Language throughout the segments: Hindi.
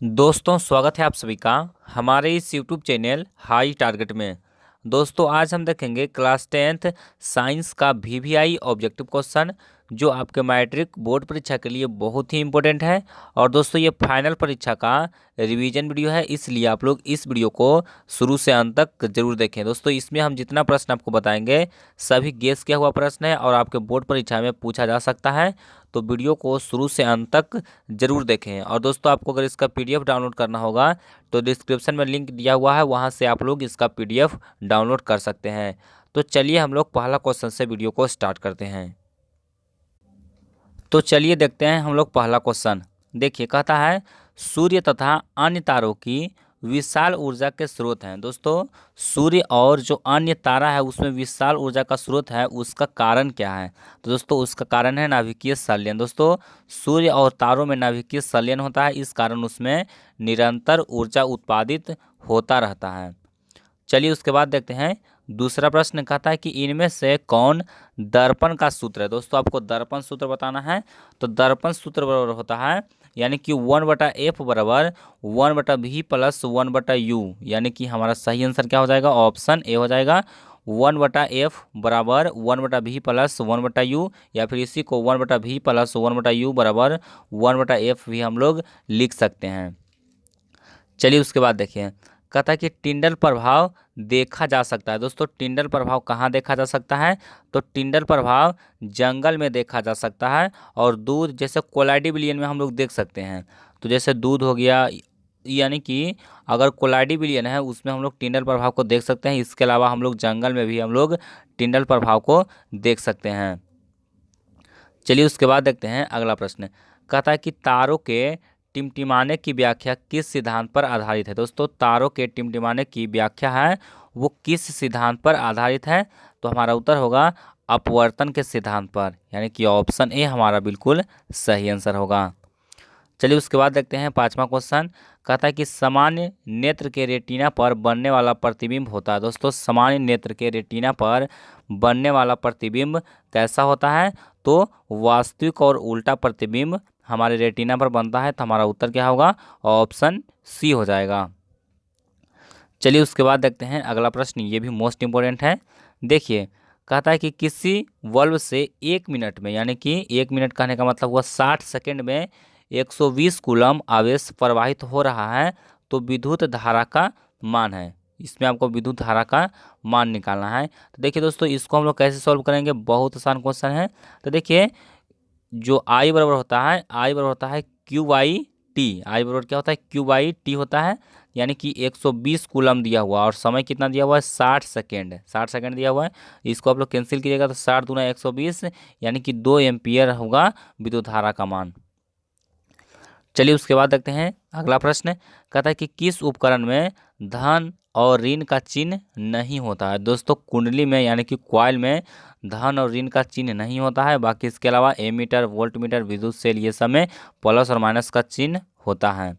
दोस्तों स्वागत है आप सभी का हमारे इस यूट्यूब चैनल हाई टारगेट में। दोस्तों आज हम देखेंगे क्लास 10th साइंस का वीवीआई ऑब्जेक्टिव क्वेश्चन जो आपके मैट्रिक बोर्ड परीक्षा के लिए बहुत ही इंपॉर्टेंट है। और दोस्तों ये फाइनल परीक्षा का रिवीजन वीडियो है, इसलिए आप लोग इस वीडियो को शुरू से अंत तक जरूर देखें। दोस्तों इसमें हम जितना प्रश्न आपको बताएंगे सभी गेस किया हुआ प्रश्न है और आपके बोर्ड परीक्षा में पूछा जा सकता है, तो वीडियो को शुरू से अंत तक जरूर देखें। और दोस्तों आपको अगर इसका पीडीएफ डाउनलोड करना होगा तो डिस्क्रिप्शन में लिंक दिया हुआ है, वहां से आप लोग इसका पीडीएफ डाउनलोड कर सकते हैं। तो चलिए हम लोग पहला क्वेश्चन से वीडियो को स्टार्ट करते हैं। तो चलिए देखते हैं हम लोग पहला क्वेश्चन। देखिए कहता है सूर्य तथा अन्य तारों की विशाल ऊर्जा के स्रोत हैं। दोस्तों सूर्य और जो अन्य तारा है उसमें विशाल ऊर्जा का स्रोत है, उसका कारण क्या है? तो दोस्तों उसका कारण है नाभिकीय संलयन। दोस्तों सूर्य और तारों में नाभिकीय संलयन होता है, इस कारण उसमें निरंतर ऊर्जा उत्पादित होता रहता है। चलिए उसके बाद देखते हैं दूसरा प्रश्न। कहता है कि इनमें से कौन दर्पण का सूत्र है? दोस्तों आपको दर्पण सूत्र बताना है। तो दर्पण सूत्र बराबर होता है यानी कि 1/f बराबर 1/v प्लस 1/u, यानी कि हमारा सही आंसर क्या हो जाएगा? ऑप्शन ए हो जाएगा। 1/f बराबर 1/v प्लस 1/u, या फिर इसी को 1/v प्लस 1/u बराबर 1/f भी हम लोग लिख सकते हैं। चलिए उसके बाद देखिए कहता है कि टिंडल प्रभाव देखा जा सकता है। दोस्तों टिंडल प्रभाव कहाँ देखा जा सकता है? तो टिंडल प्रभाव जंगल में देखा जा सकता है, और दूध जैसे कोलाइडी विलयन में हम लोग देख सकते हैं। तो जैसे दूध हो गया, यानी कि अगर कोलाइडी विलयन है उसमें हम लोग टिंडल प्रभाव को देख सकते हैं। इसके अलावा हम लोग जंगल में भी हम लोग टिंडल प्रभाव को देख सकते हैं। चलिए उसके बाद देखते हैं अगला प्रश्न। कहता है कि तारों के टिमटिमाने की व्याख्या किस सिद्धांत पर आधारित है? दोस्तों तारों के टिमटिमाने की व्याख्या है वो किस सिद्धांत पर आधारित है? तो हमारा उत्तर होगा अपवर्तन के सिद्धांत पर, यानी कि ऑप्शन ए हमारा बिल्कुल सही आंसर होगा। चलिए उसके बाद देखते हैं पांचवा क्वेश्चन। कहता है कि सामान्य नेत्र के रेटिना पर बनने वाला प्रतिबिंब होता है। दोस्तों सामान्य नेत्र के रेटिना पर बनने वाला प्रतिबिंब कैसा होता है? तो वास्तविक और उल्टा प्रतिबिंब हमारे रेटिना पर बनता है, तो हमारा उत्तर क्या होगा? ऑप्शन सी हो जाएगा। चलिए उसके बाद देखते हैं अगला प्रश्न, ये भी मोस्ट इंपॉर्टेंट है। देखिए कहता है कि किसी बल्ब से 1 मिनट में, यानी कि 1 मिनट कहने का मतलब हुआ 60 सेकेंड में 120 कूलम आवेश प्रवाहित हो रहा है, तो विद्युत धारा का मान है। इसमें आपको विद्युत धारा का मान निकालना है। तो देखिए दोस्तों इसको हम लोग कैसे सॉल्व करेंगे, बहुत आसान क्वेश्चन है। तो देखिए जो आई बराबर होता है, आई बराबर होता है क्यू बाई टी। आई बराबर क्या होता है? क्यू बाई टी होता है, यानी कि 120 कूलम दिया हुआ और समय कितना दिया हुआ है? 60 सेकेंड। 60 सेकेंड दिया हुआ है, इसको आप लोग कैंसिल कीजिएगा तो 60 दूना 120, यानी कि 2 एम्पियर होगा विद्युत धारा का मान। चलिए उसके बाद देखते हैं अगला प्रश्न। कहता है कि किस उपकरण में धन और ऋण का चिन्ह नहीं होता है? दोस्तों कुंडली में, यानी कि कॉइल में धन और ऋण का चिन्ह नहीं होता है। बाकी इसके अलावा एमीटर, वोल्टमीटर, विद्युत सेल, ये सब में प्लस और माइनस का चिन्ह होता है।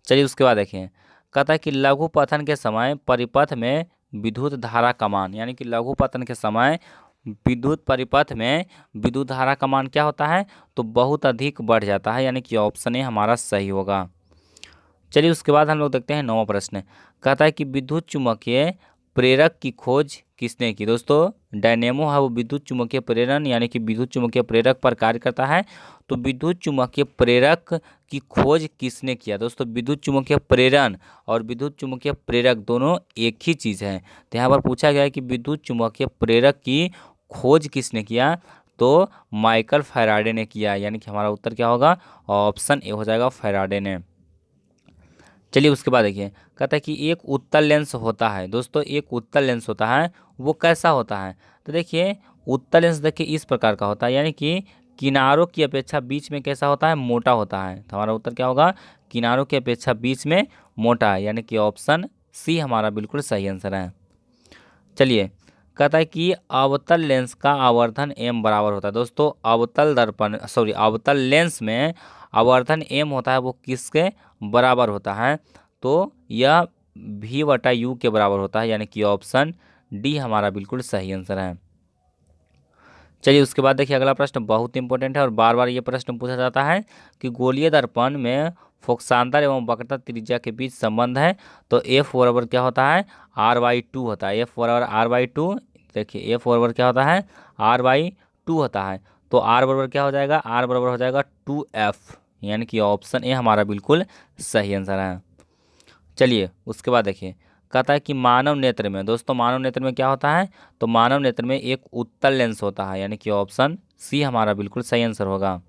चलिए उसके बाद देखिए कहता है कि लघु पतन के समय परिपथ में विद्युत धारा का मान, यानी कि लघु पतन के समय विद्युत परिपथ में विद्युत धारा का मान क्या होता है? तो बहुत अधिक बढ़ जाता है, यानी कि ऑप्शन ए हमारा सही होगा। चलिए उसके बाद हम लोग देखते हैं नौवां प्रश्न। कहता है कि विद्युत चुम्बकीय प्रेरक की खोज किसने की? दोस्तों डायनेमो है वो विद्युत चुम्बकीय प्रेरण, यानी कि विद्युत चुम्बकीय प्रेरक पर कार्य करता है। तो विद्युत चुम्बकीय प्रेरक की खोज किसने किया? दोस्तों विद्युत चुम्बकीय प्रेरण और विद्युत चुम्बकीय प्रेरक दोनों एक ही चीज़ है। तो यहाँ पर पूछा गया है कि विद्युत चुम्बकीय प्रेरक की खोज किसने किया? तो माइकल फैराडे ने किया, यानी कि हमारा उत्तर क्या होगा? ऑप्शन ए हो जाएगा, फैराडे ने। चलिए उसके बाद देखिए कहता है कि एक उत्तल लेंस होता है। दोस्तों एक उत्तल लेंस होता है वो कैसा होता है? तो देखिए उत्तल लेंस देखिए इस प्रकार का होता है, यानी कि किनारों की अपेक्षा बीच में कैसा होता है? मोटा होता है। तो हमारा उत्तर क्या होगा? किनारों की अपेक्षा बीच में मोटा है, यानी कि ऑप्शन सी हमारा बिल्कुल सही आंसर है। चलिए कहता है कि अवतल लेंस का आवर्धन एम बराबर होता है। दोस्तों अवतल दर्पण अवतल लेंस में आवर्धन एम होता है वो किसके बराबर होता है? तो यह V/U के बराबर होता है, यानी कि ऑप्शन डी हमारा बिल्कुल सही आंसर है। चलिए उसके बाद देखिए अगला प्रश्न बहुत इंपॉर्टेंट है और बार बार ये प्रश्न पूछा जाता है कि गोलीय दर्पण में फोक्सांतर एवं वक्रता त्रिज्या के बीच संबंध है, तो एफ बराबर क्या होता है, r/2 होता है। एफ बराबर r/2, देखिए एफ बराबर क्या होता है, r/2 होता है। तो r बराबर क्या हो जाएगा, r बराबर हो जाएगा 2f, यानी कि ऑप्शन ए हमारा बिल्कुल सही आंसर है। चलिए उसके बाद देखिए, कहता है कि मानव नेत्र में, दोस्तों मानव नेत्र में क्या होता है, तो मानव नेत्र में एक उत्तल लेंस होता है, यानी कि ऑप्शन सी हमारा बिल्कुल सही आंसर होगा।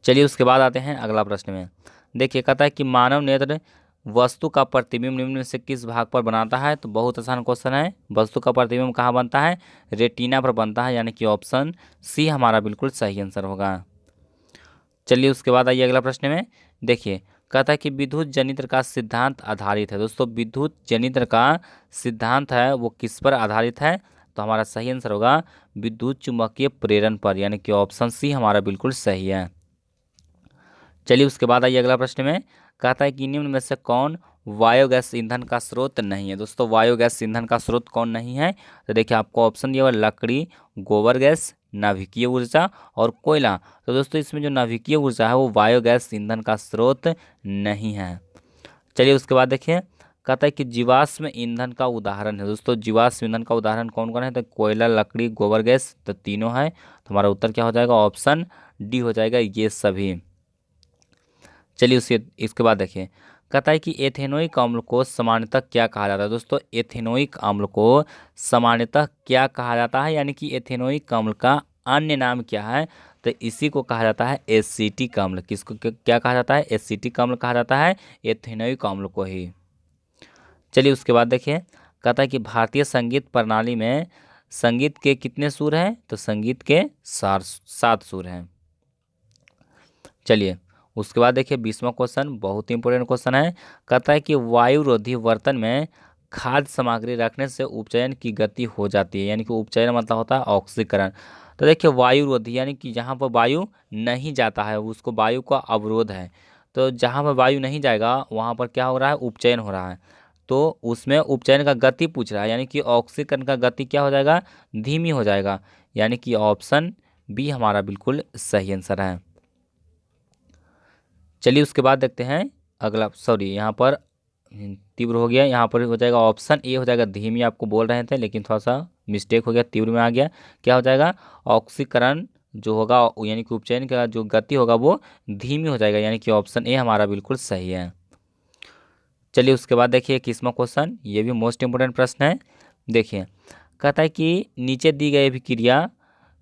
चलिए उसके बाद आते हैं अगला प्रश्न में। देखिए कहता है कि मानव नेत्र वस्तु का प्रतिबिंब निम्न में से किस भाग पर बनाता है, तो बहुत आसान क्वेश्चन है। वस्तु का प्रतिबिंब कहाँ बनता है, रेटिना पर बनता है, यानी कि ऑप्शन सी हमारा बिल्कुल सही आंसर होगा। चलिए उसके बाद आइए अगला प्रश्न में। देखिए कहता है कि विद्युत जनित्र का सिद्धांत आधारित है। दोस्तों विद्युत जनित्र का सिद्धांत है वो किस पर आधारित है, तो हमारा सही आंसर होगा विद्युत चुम्बकीय प्रेरण पर, यानी कि ऑप्शन सी हमारा बिल्कुल सही है। चलिए उसके बाद आइए अगला प्रश्न में। कहता है कि निम्न में से कौन बायोगैस ईंधन का स्रोत नहीं है। दोस्तों बायोगैस ईंधन का स्रोत कौन नहीं है, तो देखिए आपको ऑप्शन दिया हुआ लकड़ी, गोबर गैस, नाभिकीय ऊर्जा और कोयला। तो दोस्तों इसमें जो नाभिकीय ऊर्जा है वो बायोगैस ईंधन का स्रोत नहीं है। चलिए उसके बाद देखिए, कहता है कि जीवाश्म ईंधन का उदाहरण है। दोस्तों जीवाश्म ईंधन का उदाहरण कौन कौन है, तो कोयला, लकड़ी, गोबर गैस, तो तीनों है। तो हमारा उत्तर क्या हो जाएगा, ऑप्शन डी हो जाएगा ये सभी। चलिए उसके इसके बाद देखिए, कहता है कि एथेनोइक अम्ल को सामान्यतः क्या कहा जाता है। दोस्तों एथेनोइक अम्ल को सामान्यतः क्या कहा जाता है, यानी कि एथेनोइक अम्ल का अन्य नाम क्या है, तो इसी को कहा जाता है एसिटिक अम्ल। किसको क्या कहा जाता है, एसिटिक अम्ल कहा जाता है एथेनोइक अम्ल को ही। चलिए उसके बाद देखिए, कहता है कि भारतीय संगीत प्रणाली में संगीत के कितने सुर हैं, तो संगीत के 7 सुर हैं। चलिए उसके बाद देखिए 20वां क्वेश्चन बहुत ही इंपॉर्टेंट क्वेश्चन है। कहता है कि वायुरोधी बर्तन में खाद्य सामग्री रखने से उपचयन की गति हो जाती है, यानी कि उपचयन मतलब होता है ऑक्सीकरण। तो देखिए वायुरोधी यानी कि जहाँ पर वायु नहीं जाता है उसको वायु का अवरोध है। तो जहाँ पर वायु नहीं जाएगा वहाँ पर क्या हो रहा है, उपचयन हो रहा है। तो उसमें उपचयन का गति पूछ रहा है, यानी कि ऑक्सीकरण का गति क्या हो जाएगा, धीमी हो जाएगा, यानी कि ऑप्शन बी हमारा बिल्कुल सही आंसर है। चलिए उसके बाद देखते हैं अगला, सॉरी यहाँ पर तीव्र हो गया, यहाँ पर हो जाएगा ऑप्शन ए हो जाएगा धीमी, आपको बोल रहे थे लेकिन थोड़ा सा मिस्टेक हो गया, तीव्र में आ गया। क्या हो जाएगा, ऑक्सीकरण जो होगा यानी कि उपचयन का जो गति होगा वो धीमी हो जाएगा, यानी कि ऑप्शन ए हमारा बिल्कुल सही है। चलिए उसके बाद देखिए 21वां क्वेश्चन, ये भी मोस्ट इंपोर्टेंट प्रश्न है। देखिए कहता है कि नीचे दी गई अभिक्रिया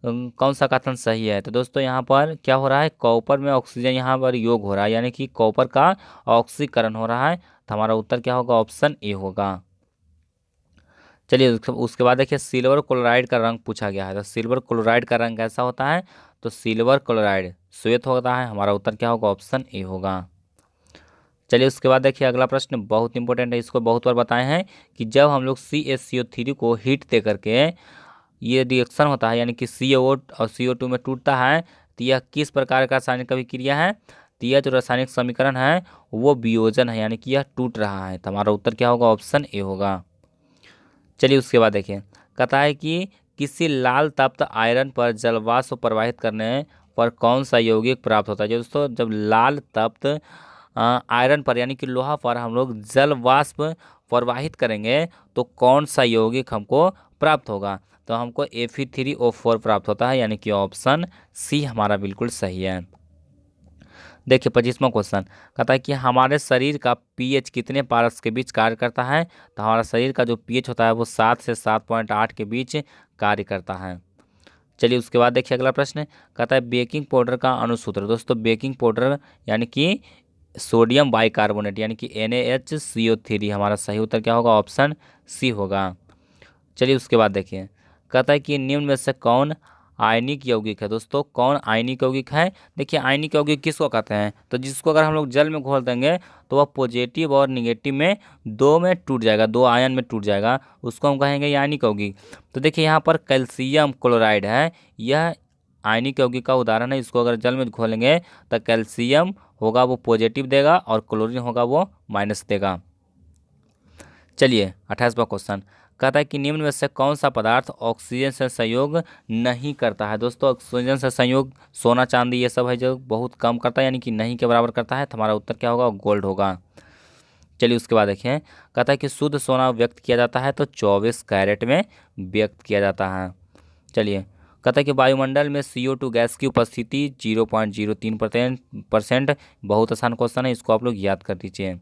कौन सा कथन सही है। तो दोस्तों यहाँ पर क्या हो रहा है, कॉपर में ऑक्सीजन यहाँ पर योग हो रहा है, यानी कि कॉपर का ऑक्सीकरण हो रहा है। तो हमारा उत्तर क्या होगा, ऑप्शन ए होगा। चलिए उसके बाद देखिए सिल्वर क्लोराइड का रंग पूछा गया है। तो सिल्वर क्लोराइड का रंग कैसा होता है, तो सिल्वर क्लोराइड श्वेत होता है। हमारा उत्तर क्या होगा, ऑप्शन ए होगा। चलिए उसके बाद देखिए अगला प्रश्न बहुत इंपॉर्टेंट है, इसको बहुत बार बताए हैं कि जब हम लोग CaCO3 को हीट दे करके ये रिएक्शन होता है, यानी कि CO और CO2 में टूटता है, तो यह किस प्रकार का रासायनिक अभिक्रिया है, तो यह जो रासायनिक समीकरण है वो वियोजन है, यानी कि यह टूट रहा है। तो हमारा उत्तर क्या होगा, ऑप्शन ए होगा। चलिए उसके बाद देखिए, कहता है कि किसी लाल तप्त आयरन पर जलवाष्प प्रवाहित करने पर कौन सा यौगिक प्राप्त होता है। दोस्तों जब लाल तप्त आयरन पर यानी कि लोहा पर हम लोग जल वाष्प प्रवाहित करेंगे तो कौन सा यौगिक हमको प्राप्त होगा, तो हमको Fe3O4 प्राप्त होता है, यानी कि ऑप्शन सी हमारा बिल्कुल सही है। देखिए 25वां क्वेश्चन, कहता है कि हमारे शरीर का पीएच कितने पारस के बीच कार्य करता है। तो हमारा शरीर का जो पीएच होता है वो 7 से 7.8 के बीच कार्य करता है। चलिए उसके बाद देखिए अगला प्रश्न, कहता है बेकिंग पाउडर का अणुसूत्र। दोस्तों बेकिंग पाउडर यानी कि सोडियम बाइकार्बोनेट, यानी कि NaHCO3, हमारा सही उत्तर क्या होगा, ऑप्शन सी होगा। चलिए उसके बाद देखिए, कहता है कि निम्न में से कौन आयनिक यौगिक है। दोस्तों कौन आयनिक यौगिक है, देखिए आयनिक यौगिक किसको कहते हैं, तो जिसको अगर हम लोग जल में घोल देंगे तो वह पॉजिटिव और निगेटिव में दो में टूट जाएगा, दो आयन में टूट जाएगा, उसको हम कहेंगे आयनिक यौगिक। तो देखिए यहाँ पर कैल्शियम क्लोराइड है, यह आयनिक यौगिक का उदाहरण है। इसको अगर जल में घोलेंगे तो कैल्शियम होगा वो पॉजिटिव देगा और क्लोरीन होगा वो माइनस देगा। चलिए 28वां क्वेश्चन, कहता है कि निम्न में से कौन सा पदार्थ ऑक्सीजन से संयोग नहीं करता है। दोस्तों ऑक्सीजन से संयोग सोना चांदी ये सब है जो बहुत कम करता है, यानी कि नहीं के बराबर करता है, तो हमारा उत्तर क्या होगा, गोल्ड होगा। चलिए उसके बाद देखिए, कहता है कि शुद्ध सोना व्यक्त किया जाता है तो 24 कैरेट में व्यक्त किया जाता है। चलिए, कहता है कि वायुमंडल में CO2 गैस की उपस्थिति 0.03% बहुत आसान क्वेश्चन है, इसको आप लोग याद कर दीजिए।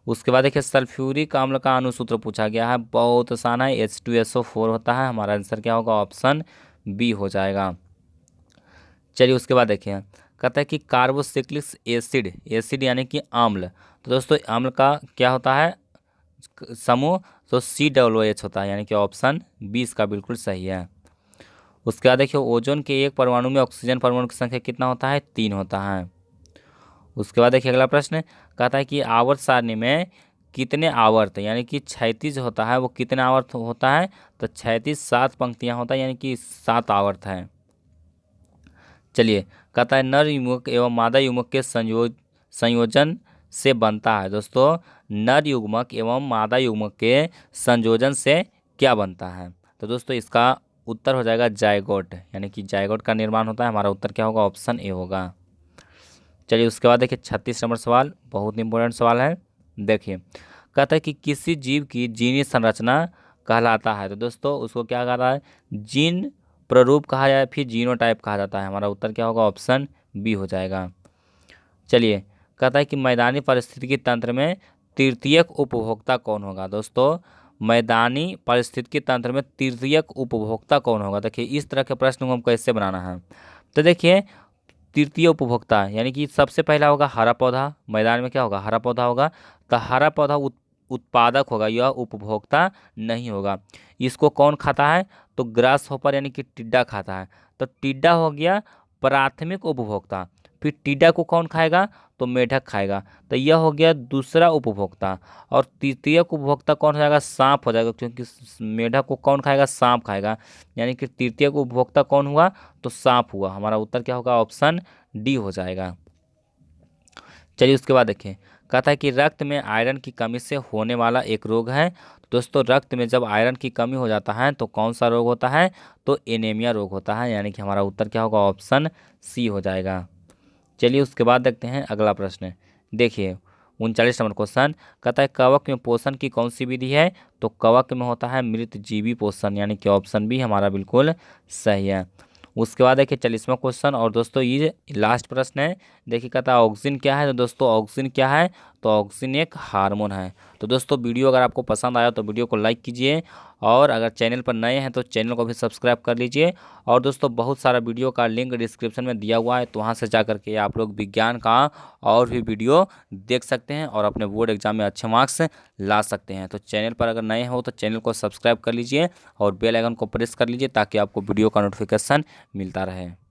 उसके बाद देखिए, सल्फ्यूरिक अम्ल का अणुसूत्र पूछा गया है, बहुत आसान है, H2SO4 होता है, हमारा आंसर क्या होगा, ऑप्शन बी हो जाएगा। चलिए उसके बाद देखिए, कहता है कि कार्बोक्सिलिक एसिड, एसिड यानी कि अम्ल, तो दोस्तों अम्ल का क्या होता है समूह, तो COOH होता है, यानी कि ऑप्शन बी इसका बिल्कुल सही है। उसके बाद देखिए, ओजोन के एक परमाणु में ऑक्सीजन परमाणु की संख्या कितना होता है, 3 होता है। उसके बाद देखिए अगला प्रश्न, कहता है कि आवर्त सारणी में कितने आवर्त यानी कि 36 होता है, वो कितने आवर्त होता है, तो 36 7 पंक्तियां होता है, यानी कि 7 आवर्त है। चलिए, कहता है नर युग्मक एवं मादा युग्मक के संयोजन से बनता है। दोस्तों नर युग्मक एवं मादा युग्मक के संयोजन से क्या बनता है, तो दोस्तों इसका उत्तर हो जाएगा जायगोट, यानी कि जायगोट का निर्माण होता है, हमारा उत्तर क्या होगा, ऑप्शन ए होगा। चलिए उसके बाद देखिए 36 नंबर सवाल, बहुत इंपॉर्टेंट सवाल है। देखिए, कहता है कि किसी जीव की जीनी संरचना कहलाता है, तो दोस्तों उसको क्या कहा जाता है, जीन प्ररूप कहा जाए, फिर जीनोटाइप कहा जाता है, हमारा उत्तर क्या होगा, ऑप्शन बी हो जाएगा। चलिए, कहता है कि मैदानी पारिस्थितिकी तंत्र में तृतीयक उपभोक्ता कौन होगा। दोस्तों मैदानी पारिस्थितिकी तंत्र में तृतीयक उपभोक्ता कौन होगा, देखिए इस तरह के प्रश्न को हम कैसे बनाना है, तो देखिए तृतीय उपभोक्ता यानी कि सबसे पहला होगा हरा पौधा, मैदान में क्या होगा, हरा पौधा होगा, तो हरा पौधा उत्पादक होगा, यह उपभोक्ता नहीं होगा। इसको कौन खाता है, तो ग्रास होपर यानी कि टिड्डा खाता है, तो टिड्डा हो गया प्राथमिक उपभोक्ता, फिर टिड्डा को कौन खाएगा, तो मेढक खाएगा, तो यह हो गया दूसरा उपभोक्ता। और तृतीय उपभोक्ता कौन हो जाएगा, सांप हो जाएगा, क्योंकि मेढक को कौन खाएगा, सांप खाएगा, यानी कि तृतीय उपभोक्ता कौन हुआ, तो सांप हुआ, हमारा उत्तर क्या होगा, ऑप्शन डी हो जाएगा। चलिए उसके बाद देखिए, कहता है कि रक्त में आयरन की कमी से होने वाला एक रोग है। दोस्तों रक्त में जब आयरन की कमी हो जाता है तो कौन सा रोग होता है, तो एनीमिया रोग होता है, यानी कि हमारा उत्तर क्या होगा, ऑप्शन सी हो जाएगा। चलिए उसके बाद देखते हैं अगला प्रश्न। देखिए 39 नंबर क्वेश्चन, कहता है कवक में पोषण की कौन सी विधि है, तो कवक में होता है मृत जीवी पोषण, यानी कि ऑप्शन बी हमारा बिल्कुल सही है। उसके बाद देखिए 40वां क्वेश्चन, और दोस्तों ये लास्ट प्रश्न है। देखिए कहता है ऑक्सीजन क्या है, तो दोस्तों ऑक्सीजन क्या है, तो ऑक्सीजन एक हार्मोन है। तो दोस्तों वीडियो अगर आपको पसंद आया तो वीडियो को लाइक कीजिए, और अगर चैनल पर नए हैं तो चैनल को भी सब्सक्राइब कर लीजिए। और दोस्तों बहुत सारा वीडियो का लिंक डिस्क्रिप्शन में दिया हुआ है, तो वहाँ से जा करके आप लोग विज्ञान का और भी वीडियो देख सकते हैं और अपने बोर्ड एग्जाम में अच्छे मार्क्स ला सकते हैं। तो चैनल पर अगर नए हो तो चैनल को सब्सक्राइब कर लीजिए और बेल आइकन को प्रेस कर लीजिए, ताकि आपको वीडियो का नोटिफिकेशन मिलता रहे।